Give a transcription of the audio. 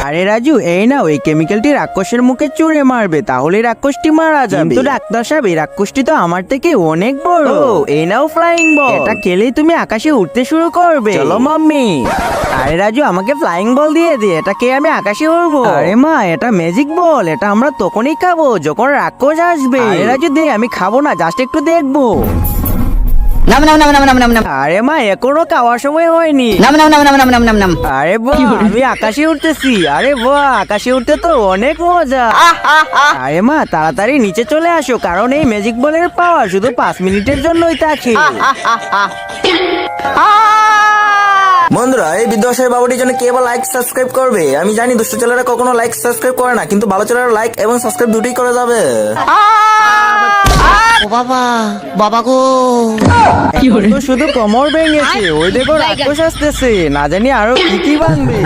আরে রাজু, এই না ওই কেমিক্যালটি রাক্ষসের মুখে চুরে মারবে, তাহলে রাক্ষসটি মারা যাবে। কিন্তু ডাক্তার সাহেব, এই রাক্ষসটি তো আমার থেকে অনেক বড়। এই নাও ফ্লাইং বল, এটা খেলেই তুমি আকাশে উঠতে শুরু করবে। চলো মাম্মি। আরে রাজু, আমাকে ফ্লাইং বল দিয়ে দে, এটা খেয়ে আমি আকাশে উড়বো। আরে মা, এটা ম্যাজিক বল, এটা আমরা তখনই খাবো যখন রাক্ষস আসবে। আরে রাজু দে, আমি খাবো না, জাস্ট একটু দেখবো। নাম নাম নাম নাম নাম নাম নাম আরে মা, এখনো খাওয়ার সময় হয়নি। নাম নাম নাম নাম নাম নাম নাম নাম। আরে বাহ, আমি আকাশে উঠতেছি। আরে বাহ, আকাশে উঠতে তো অনেক মজা। আরে মা, তাড়াতাড়ি নিচে চলে আসো, কারণ এই ম্যাজিক বলের পাওয়ার শুধু 5 মিনিটের জন্যই থাকে। বন্ধুরা, এই বিদ্যাসাগর বাবুটির জন্য কে বা লাইক সাবস্ক্রাইব করবে? আমি জানি দুষ্ট ছেলেরা কখনো লাইক সাবস্ক্রাইব করে না, কিন্তু ভালো ছেলেরা লাইক এবং সাবস্ক্রাইব দুটোই করে যাবে। ও বাবা, বাবা গো। তো শুধু কোমর ভেঙেছে, ওই দেখো রাক্ষস আসতেছে, না জানি আরো কি কি বানবে।